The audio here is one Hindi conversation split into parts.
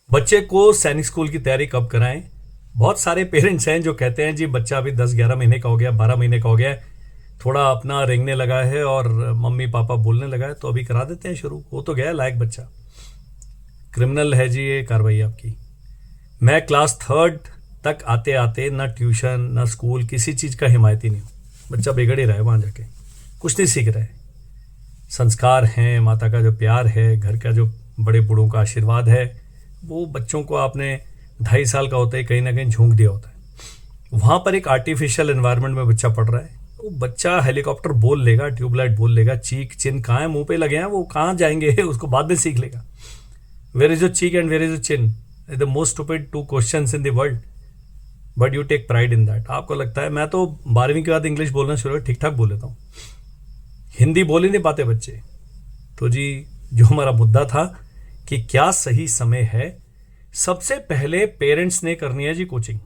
बच्चे को सैनिक स्कूल की तैयारी कब कराएं? बहुत सारे पेरेंट्स हैं जो कहते हैं जी बच्चा अभी 10-11 महीने का हो गया, 12 महीने का हो गया है, थोड़ा अपना रेंगने लगा है और मम्मी पापा बोलने लगा है, तो अभी करा देते हैं शुरू, हो तो गया लायक बच्चा। क्रिमिनल है जी ये कार्रवाई आपकी। मैं क्लास थर्ड तक आते आते न ट्यूशन न स्कूल किसी चीज़ का हिमायती नहीं हूँ। बच्चा बिगड़ ही रहा है वहाँ जाके, कुछ नहीं सीख रहा है। संस्कार हैं, माता का जो प्यार है, घर का जो बड़े बूढ़ों का आशीर्वाद है, वो बच्चों को आपने 2.5 साल का होता है कहीं ना कहीं झोंक दिया होता है। वहाँ पर एक आर्टिफिशियल एनवायरनमेंट में बच्चा पढ़ रहा है। वो बच्चा हेलीकॉप्टर बोल लेगा, ट्यूबलाइट बोल लेगा, चीक चिन कहाँ है, मुंह पे लगे हैं, वो कहाँ जाएंगे उसको बाद में सीख लेगा। Where is your cheek and where is your chin, the most stupid 2 questions in the world, but you take pride in that. आपको लगता है मैं तो 12वीं के बाद इंग्लिश बोलना शुरू हुआ, ठीक ठाक बोल लेता हूँ, हिंदी बोल ही नहीं पाते बच्चे। तो जी जो हमारा मुद्दा था कि क्या सही समय है, सबसे पहले पेरेंट्स ने करनी है जी कोचिंग,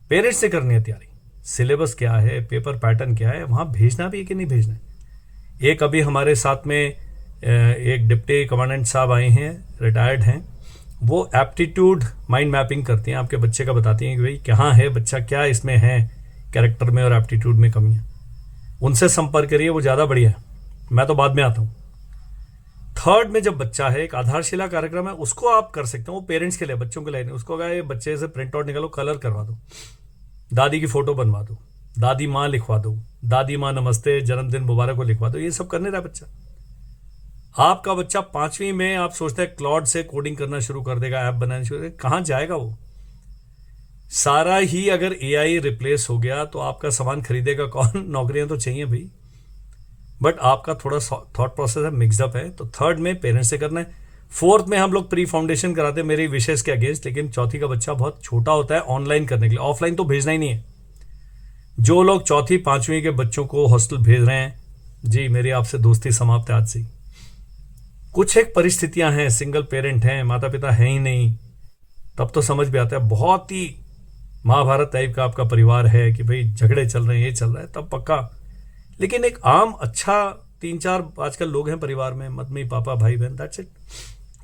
पेरेंट्स ने करनी है तैयारी। सिलेबस क्या है, पेपर पैटर्न क्या है, वहाँ भेजना भी है कि नहीं भेजना है। एक अभी हमारे साथ में एक डिप्टी कमांडेंट साहब आए हैं, रिटायर्ड हैं, वो एप्टीट्यूड माइंड मैपिंग करती हैं, आपके बच्चे का बताती हैं कि भाई कहाँ है बच्चा, क्या इसमें है कैरेक्टर में और एप्टीट्यूड में कमियाँ। उनसे संपर्क करिए, वो ज़्यादा बढ़िया है, मैं तो बाद में आता हूँ। थर्ड में जब बच्चा है, एक आधारशिला कार्यक्रम है, उसको आप कर सकते हो, वो पेरेंट्स के लिए, बच्चों के लिए नहीं। उसको कहा बच्चे से प्रिंट आउट निकालो, कलर करवा दो, दादी की फोटो बनवा दो, दादी माँ लिखवा दो, दादी माँ नमस्ते, जन्मदिन मुबारक को लिखवा दो। ये सब करने रहा बच्चा। आपका बच्चा 5वीं में आप सोचते हैं क्लॉड से कोडिंग करना शुरू कर देगा, ऐप बनाना शुरू, कहाँ जाएगा वो? सारा ही अगर एआई रिप्लेस हो गया तो आपका सामान खरीदेगा कौन? नौकरियां तो चाहिए भाई, बट आपका थोड़ा थॉट प्रोसेस है, मिक्सअप है। तो थर्ड में पेरेंट्स से करना है। फोर्थ में हम लोग प्री फाउंडेशन कराते हैं, मेरी विशेष के अगेंस्ट, लेकिन चौथी का बच्चा बहुत छोटा होता है ऑनलाइन करने के लिए, ऑफलाइन तो भेजना ही नहीं है। जो लोग चौथी 5वीं के बच्चों को हॉस्टल भेज रहे हैं, जी मेरी आपसे दोस्ती समाप्त है आज से। कुछ एक परिस्थितियां हैं, सिंगल पेरेंट हैं, माता पिता हैं ही नहीं, तब तो समझ भी आता है। बहुत ही महाभारत टाइप का आपका परिवार है कि भाई झगड़े चल रहे हैं, ये चल रहा है, तब पक्का। लेकिन एक आम अच्छा 3-4 आजकल लोग हैं परिवार में, मम्मी पापा भाई बहन, दैट्स इट।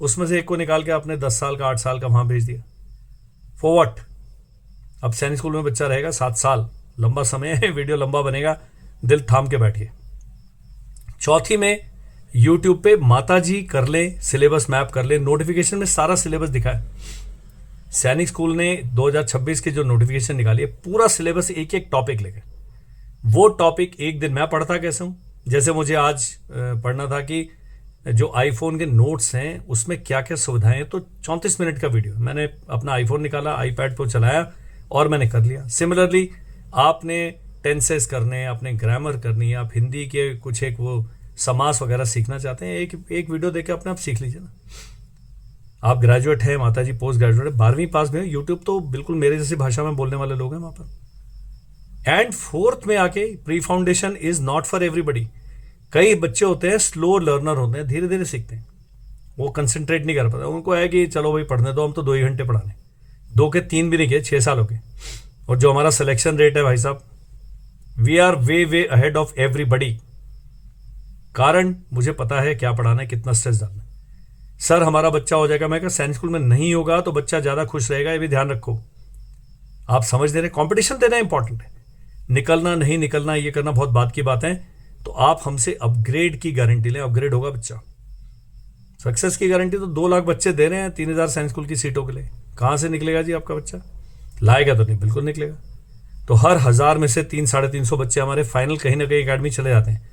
उसमें से एक को निकाल के आपने 10 साल का 8 साल का वहां भेज दिया, फॉर व्हाट? अब सैनिक स्कूल में बच्चा रहेगा 7 साल, लंबा समय है, वीडियो लंबा बनेगा, दिल थाम के बैठिए। चौथी में यूट्यूब पे माता जी कर ले, सिलेबस मैप कर ले, नोटिफिकेशन में सारा सिलेबस दिखा है। सैनिक स्कूल ने 2026 की जो नोटिफिकेशन निकाली है, पूरा सिलेबस एक एक टॉपिक लेके, वो टॉपिक एक दिन मैं पढ़ता कैसे हूँ। जैसे मुझे आज पढ़ना था कि जो आईफोन के नोट्स हैं उसमें क्या क्या सुविधाएं हैं, तो 34 मिनट का वीडियो मैंने अपना आईफोन निकाला, आईपैड पर चलाया और मैंने कर लिया। सिमिलरली आपने टेंसेस करने, आपने ग्रामर करनी है, आप हिंदी के कुछ एक वो समास वगैरह सीखना चाहते हैं, एक वीडियो देख के अपने आप सीख लीजिए ना। आप ग्रेजुएट हैं, माता जी पोस्ट ग्रेजुएट है, 12वीं पास में, यूट्यूब तो बिल्कुल मेरे जैसी भाषा में बोलने वाले लोग हैं वहां पर। एंड फोर्थ में आके pre foundation is not for everybody. कई बच्चे होते हैं स्लो लर्नर होते हैं, धीरे धीरे सीखते हैं, वो कंसंट्रेट नहीं कर पाते। उनको है कि चलो भाई पढ़ने दो, हम तो 2 ही घंटे पढ़ाने, 2 के 3 भी नहीं किए, 6 साल हो गए। और जो हमारा सिलेक्शन रेट है भाई साहब, we are way ahead of everybody. कारण मुझे पता है क्या पढ़ाना है, कितना स्ट्रेस डालना है। सर हमारा बच्चा हो जाएगा, मैं कहा सैनिक स्कूल में नहीं होगा तो बच्चा ज्यादा खुश रहेगा, ये भी ध्यान रखो। आप समझ दे रहे, कंपटीशन देना इंपॉर्टेंट है, निकलना नहीं निकलना ये करना बहुत बात की बात है। तो आप हमसे अपग्रेड की गारंटी लें, अपग्रेड होगा बच्चा। सक्सेस की गारंटी तो 2 लाख बच्चे दे रहे हैं 3000 सैनिक स्कूल की सीटों के लिए, कहां से निकलेगा जी आपका बच्चा? लाएगा तो नहीं, बिल्कुल निकलेगा। तो हर 1000 में से 300-350 बच्चे हमारे फाइनल कहीं ना कहीं अकेडमी चले जाते हैं।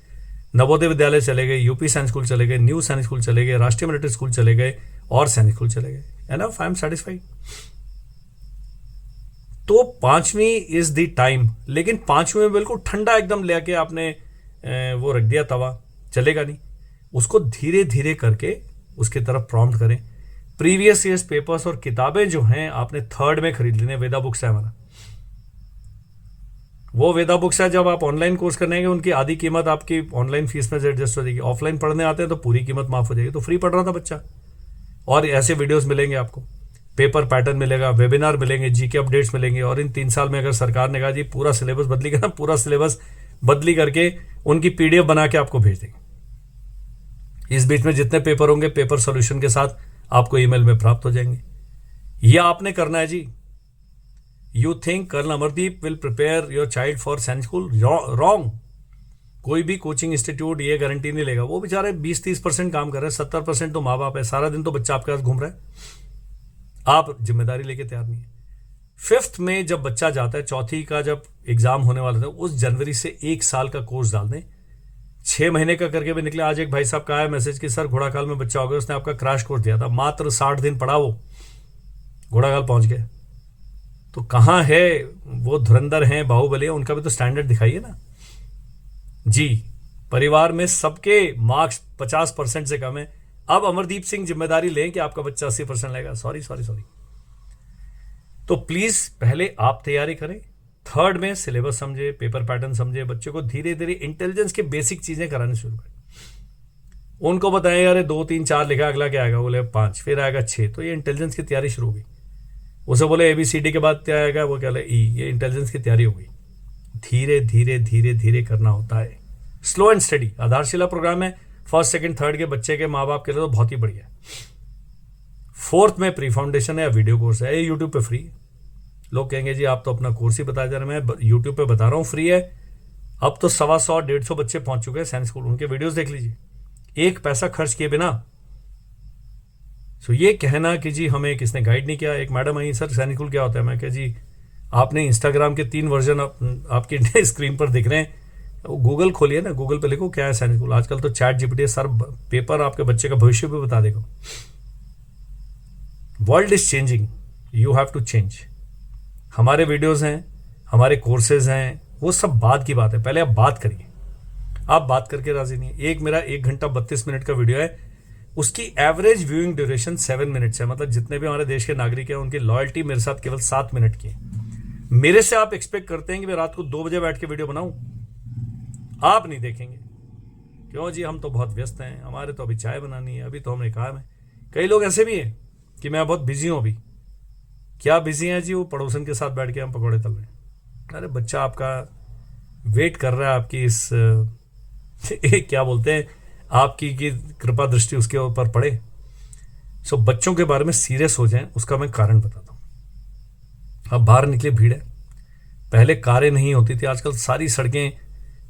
नवोदय विद्यालय चले गए, यूपी सैनिक स्कूल चले गए, न्यू सैनिक स्कूल चले गए, राष्ट्रीय मिलिट्री स्कूल चले गए और सैनिक स्कूल चले गए। Enough, I am satisfied. तो 5वीं इज द टाइम, लेकिन 5वीं में बिल्कुल ठंडा एकदम लेके आपने वो रख दिया तवा, चलेगा नहीं। उसको धीरे धीरे करके उसकी तरफ प्रॉम्प्ट करें। प्रीवियस ईयर्स पेपर्स और किताबें जो हैं आपने थर्ड में खरीद लेने, वेदा बुक्स है हमारा, वो वेदा बुक्स है। जब आप ऑनलाइन कोर्स करने के उनकी आधी कीमत आपकी ऑनलाइन फीस में से एडजस्ट हो जाएगी, ऑफलाइन पढ़ने आते हैं तो पूरी कीमत माफ हो जाएगी। तो फ्री पढ़ रहा था बच्चा, और ऐसे वीडियोस मिलेंगे आपको, पेपर पैटर्न मिलेगा, वेबिनार मिलेंगे, जीके अपडेट्स मिलेंगे। और इन 3 साल में अगर सरकार ने कहा जी पूरा सिलेबस बदली करना, पूरा सिलेबस बदली करके उनकी पीडीएफ बना के आपको भेज देंगे। इस बीच में जितने पेपर होंगे पेपर सोल्यूशन के साथ आपको ईमेल में प्राप्त हो जाएंगे। ये आपने करना है जी। You think colonel Amardeep will prepare your child for Sainik school? Wrong. कोई भी कोचिंग इंस्टीट्यूट ये गारंटी नहीं लेगा। वो बेचारे 20-30% काम कर रहे हैं, 70% तो माँ बाप है। सारा दिन तो बच्चा आपके पास घूम रहा है, आप जिम्मेदारी लेके तैयार नहीं है। 5th में जब बच्चा जाता है, चौथी का जब एग्जाम होने वाला था, उस जनवरी से 1 साल का कोर्स डाल दें। 6 महीने का करके भी निकले। आज एक भाई साहब का आया मैसेज कि सर घोड़ाखाल में बच्चा हो गया, उसने आपका क्रैश कोर्स दिया था, मात्र 60 दिन पढ़ा, वो घोड़ाखाल पहुंच गए। तो कहाँ है वो धुरंधर हैं, बाहुबली है, उनका भी तो स्टैंडर्ड दिखाइए ना जी। परिवार में सबके मार्क्स 50% से कम है। अब अमरदीप सिंह जिम्मेदारी लें कि आपका बच्चा 80% लेगा? सॉरी। तो प्लीज पहले आप तैयारी करें। 3rd में सिलेबस समझे, पेपर पैटर्न समझे, बच्चे को धीरे धीरे इंटेलिजेंस के बेसिक चीजें करानी शुरू करें। उनको बताएं यार 2 3 4 लिखा, अगला क्या आएगा? बोले 5, फिर आएगा 6। तो ये इंटेलिजेंस की तैयारी शुरू होगी। उसे बोले ABCD के बाद क्या आएगा? वो क्या ले E। ये इंटेलिजेंस की तैयारी होगी। धीरे करना होता है, स्लो एंड स्टडी। आधारशिला प्रोग्राम है 1st 2nd 3rd के बच्चे के माँ बाप के लिए तो बहुत ही बढ़िया है। 4th में प्री फाउंडेशन है या वीडियो कोर्स है, ये यूट्यूब पे फ्री है। लोग कहेंगे जी आप तो अपना कोर्स ही बताया जा रहे हैं। मैं यूट्यूब पे बता रहा हूँ फ्री है। अब तो 125-150 बच्चे पहुंच चुके हैं सैनिक स्कूल, उनके वीडियोस देख लीजिए, 1 पैसा खर्च किए बिना। सो ये कहना कि जी हमें किसने गाइड नहीं किया। एक मैडम आई, सर सैनिक स्कूल क्या होता है? मैं कहा जी आपने इंस्टाग्राम के 3 वर्जन आपकी स्क्रीन पर दिख रहे हैं, गूगल खोलिए ना, गूगल पे लिखो क्या है सैनिक स्कूल। आजकल तो चैट GPT सर पेपर आपके बच्चे का भविष्य भी बता देगा। World is changing, you have to change. हमारे वीडियोस हैं, हमारे कोर्सेज हैं, वो सब बाद की बात है। पहले आप बात करिए। आप बात करके राजी नहीं है। एक मेरा 1 घंटा 32 मिनट का वीडियो है, उसकी एवरेज व्यूइंग ड्यूरेशन 7 मिनट्स है। मतलब जितने भी हमारे देश के नागरिक हैं उनकी लॉयल्टी मेरे साथ केवल 7 मिनट की है। मेरे से आप एक्सपेक्ट करते हैं कि मैं रात को 2 बजे बैठ के वीडियो बनाऊं? आप नहीं देखेंगे। क्यों जी? हम तो बहुत व्यस्त हैं, हमारे तो अभी चाय बनानी है, अभी तो हमने काम है। कई लोग ऐसे भी हैं कि मैं बहुत बिजी हूं अभी। क्या बिजी हैं जी? वो पड़ोसन के साथ बैठ के हम पकौड़े तल रहे हैं। अरे बच्चा आपका वेट कर रहा है आपकी इस क्या बोलते हैं, आपकी की कृपा दृष्टि उसके ऊपर पड़े। सो बच्चों के बारे में सीरियस हो जाएं, उसका मैं कारण बताता हूं। अब बाहर निकले, भीड़ है। पहले कारें नहीं होती थी, आजकल सारी सड़कें,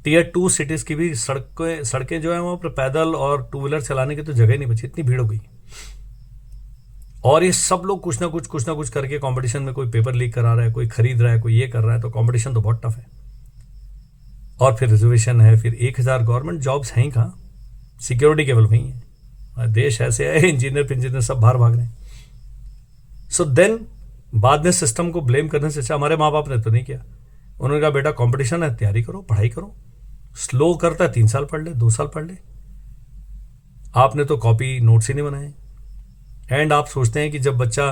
Tier 2 सिटीज की भी सड़कें जो है वहां पर पैदल और 2 व्हीलर चलाने की तो जगह नहीं बची, इतनी भीड़ हो गई। और ये सब लोग कुछ ना कुछ करके कंपटीशन में, कोई पेपर लीक करा रहा है, कोई खरीद रहा है, कोई ये कर रहा है। तो कंपटीशन तो बहुत टफ है। और फिर रिजर्वेशन है, फिर 1000 गवर्नमेंट जॉब्स हैं ही कहाँ, सिक्योरिटी केवल वही है। देश ऐसे है, इंजीनियर सब बाहर भाग रहे हैं। सो देन बाद में सिस्टम को ब्लेम करने से अच्छा हमारे माँ बाप ने तो नहीं किया। उन्होंने कहा बेटा कंपटीशन है, तैयारी करो, पढ़ाई करो। स्लो करता है 3 साल पढ़ ले, 2 साल पढ़ ले। आपने तो कॉपी नोट्स ही नहीं बनाए। एंड आप सोचते हैं कि जब बच्चा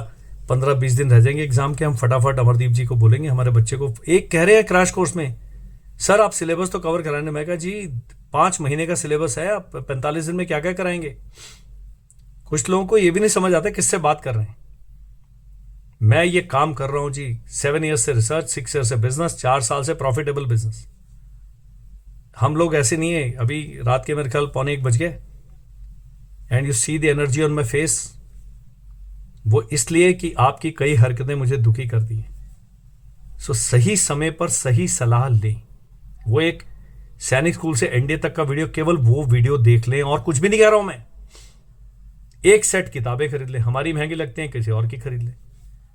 15-20 दिन रह जाएंगे एग्जाम के, हम फटाफट अमरदीप जी को बोलेंगे हमारे बच्चे को। एक कह रहे हैं क्रैश कोर्स में, सर आप सिलेबस तो कवर कराने। मैं कहा जी 5 महीने का सिलेबस है, आप 45 दिन में क्या क्या कराएंगे? कुछ लोगों को ये भी नहीं समझ आता किससे बात कर रहे हैं। मैं ये काम कर रहा हूं जी 7 ईयर्स से रिसर्च, 6 ईयर्स से बिजनेस, 4 साल से प्रॉफिटेबल बिजनेस। हम लोग ऐसे नहीं है। अभी रात के मेरे ख्याल 1:45 बज गए and you see the energy on my face. वो इसलिए कि आपकी कई हरकतें मुझे दुखी करती हैं। सो सही समय पर सही सलाह लें। वो एक सैनिक स्कूल से एनडीए तक का वीडियो, केवल वो वीडियो देख लें, और कुछ भी नहीं कह रहा हूं मैं। एक सेट किताबें खरीद लें, हमारी महंगी लगती हैं, किसी और की खरीद लें।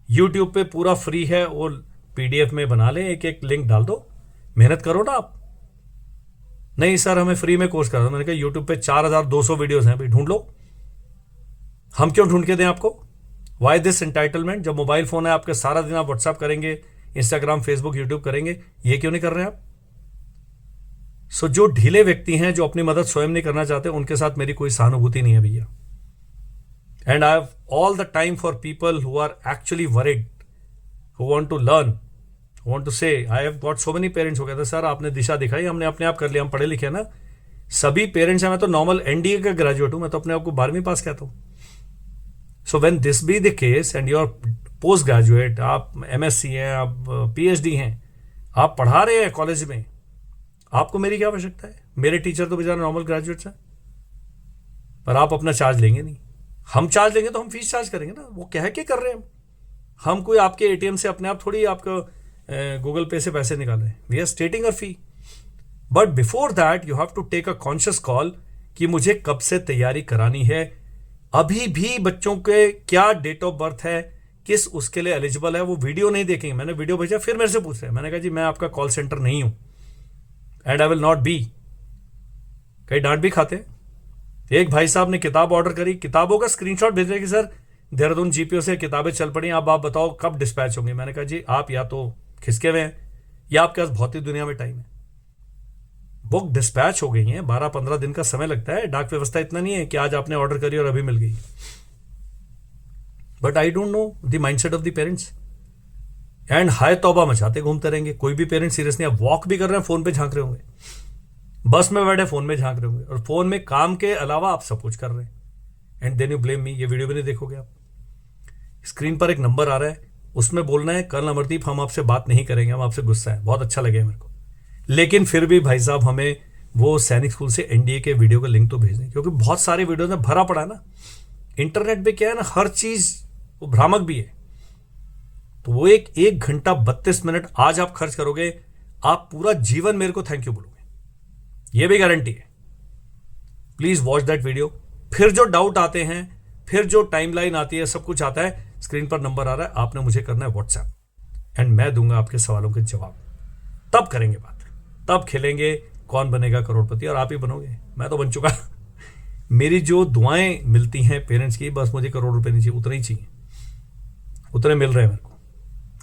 यूट्यूब पे पूरा फ्री है, वो PDF में बना लें, एक एक लिंक डाल दो, मेहनत करो ना आप। नहीं सर हमें फ्री में कोर्स करा दो। मैंने कहा यूट्यूब पे 4200 वीडियोस हैं भाई, ढूंढ लो। हम क्यों ढूंढ के दें आपको? Why this entitlement? जब मोबाइल फोन है आपके, सारा दिन आप व्हाट्सएप करेंगे, इंस्टाग्राम, फेसबुक, यूट्यूब करेंगे, ये क्यों नहीं कर रहे हैं आप? सो जो ढीले व्यक्ति हैं, जो अपनी मदद स्वयं नहीं करना चाहते, उनके साथ मेरी कोई सहानुभूति नहीं है भैया। And I have all the time for people who are actually worried, who want to learn, who want to say. I have got so many parents हो गए थे, सर आपने दिशा दिखाई, हमने अपने आप कर लिया, हम पढ़े लिखे हैं ना। सभी पेरेंट्स हैं, मैं तो नॉर्मल NDA का ग्रेजुएट हूं, मैं तो अपने आप को 12वीं पास कहता हूं। So when this be the case and you R post graduate, आप MSc हैं, आप PhD हैं, आप पढ़ा रहे हैं कॉलेज में, आपको मेरी क्या आवश्यकता है? मेरे टीचर तो बेचारा नॉर्मल ग्रेजुएट्स हैं, पर आप अपना चार्ज लेंगे नहीं। हम चार्ज लेंगे तो हम फीस चार्ज करेंगे ना, वो कह के कर रहे हैं हम कोई आपके एटीएम से अपने आप थोड़ी आपको गूगल पे से पैसे निकाल रहे हैं, we are stating a fee. But before that you have to take a conscious call कि मुझे कब से तैयारी करानी है। अभी भी बच्चों के क्या डेट ऑफ बर्थ है, किस उसके लिए एलिजिबल है, वो वीडियो नहीं देखेंगे। मैंने वीडियो भेजा, फिर मेरे से पूछ रहे हैं, मैंने कहा जी मैं आपका कॉल सेंटर नहीं हूं and I will not be. कई डांट भी खाते हैं। एक भाई साहब ने किताब ऑर्डर करी, किताबों का स्क्रीनशॉट भेज रहे कि सर देहरादून जीपीओ से किताबें चल पड़ी, अब आप बताओ कब डिस्पैच होंगी। मैंने कहा जी आप या तो खिसके हुए हैं या आपके पास भौतिक दुनिया में टाइम है। बुक डिस्पैच हो गई है, 12-15 दिन का समय लगता है। डाक व्यवस्था इतना नहीं है कि आज आपने ऑर्डर करी और अभी मिल गई। But I don't know the mindset of the parents and hi तौबा मचाते घूमते रहेंगे। कोई भी पेरेंट्स सीरियस नहीं है, वॉक भी कर रहे हैं फोन पे झांक रहे होंगे, बस में बैठे फोन में झांक रहे होंगे, और फोन में काम के अलावा आप सब कुछ कर रहे हैं। And then you blame me. ये वीडियो भी नहीं देखोगे आप। स्क्रीन पर एक नंबर आ रहा है, उसमें बोलना है कर्नल अमरदीप हम आपसे बात नहीं करेंगे, हम आपसे गुस्सा है। बहुत अच्छा लगे मेरे को, लेकिन फिर भी भाई साहब हमें वो सैनिक स्कूल से एनडीए के वीडियो का लिंक तो भेज दें, क्योंकि बहुत सारे वीडियो में भरा पड़ा है ना। इंटरनेट पे क्या है ना, हर चीज वो भ्रामक भी है। तो वो एक घंटा 32 मिनट आज आप खर्च करोगे, आप पूरा जीवन मेरे को थैंक यू बोलोगे, ये भी गारंटी है। Please watch that video. फिर जो डाउट आते हैं, फिर जो टाइमलाइन आती है, सब कुछ आता है, स्क्रीन पर नंबर आ रहा है, आपने मुझे करना है व्हाट्सएप एंड मैं दूंगा आपके सवालों के जवाब। तब करेंगे बात, तब खेलेंगे कौन बनेगा करोड़पति, और आप ही बनोगे। मैं तो बन चुका। मेरी जो दुआएं मिलती हैं पेरेंट्स की, बस मुझे करोड़ रुपए नहीं चाहिए, उतने ही चाहिए, उतने मिल रहे हैं मेरे को।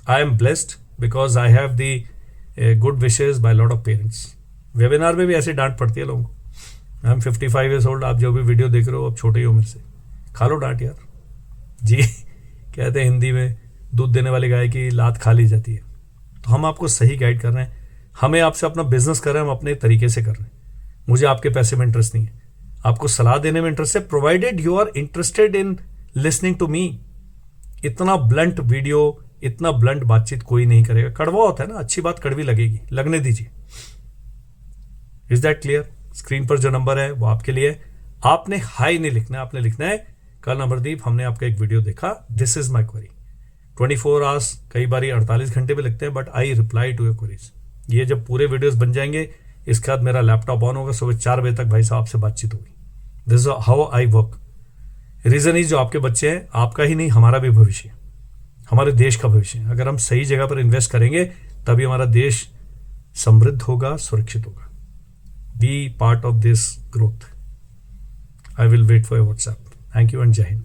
I am blessed because I have the good wishes by lot of parents. Webinar में भी ऐसे डांट पड़ती है लोगों को। I am 55 years old. आप जो भी वीडियो देख रहे हो, अब छोटे ही हो मेरे से, खा लो डांट यार जी। कहते हैं हिंदी में, दूध देने वाली गाय की लात खा ली जाती है। तो हम आपको सही गाइड कर रहे हैं। हमें आपसे अपना बिजनेस कर रहे हैं, हम अपने तरीके से कर रहे हैं। मुझे आपके पैसे में इंटरेस्ट नहीं है, आपको सलाह देने में इंटरेस्ट है, provided you are interested in listening to me. इतना ब्लंट वीडियो, इतना ब्लंट बातचीत कोई नहीं करेगा। कड़वा होता है ना, अच्छी बात कड़वी लगेगी, लगने दीजिए। Is that clear? स्क्रीन पर जो नंबर है वो आपके लिए। आपने हाई नहीं लिखना है, आपने लिखना है कर्नल अमरदीप हमने आपका एक वीडियो देखा, this is my query. 24 hours, कई बार 48 घंटे भी लगते हैं, but I reply to your queries. ये जब पूरे वीडियोस बन जाएंगे, इसके बाद मेरा लैपटॉप ऑन होगा, सुबह 4 बजे तक भाई साहब आपसे बातचीत होगी। This is how I work. Reason is जो आपके बच्चे हैं, आपका ही नहीं हमारा भी भविष्य, हमारे देश का भविष्य। अगर हम सही जगह पर इन्वेस्ट करेंगे तभी हमारा देश समृद्ध होगा, सुरक्षित होगा। Be part of this growth. I will wait for your WhatsApp. Thank you and जय हिंद।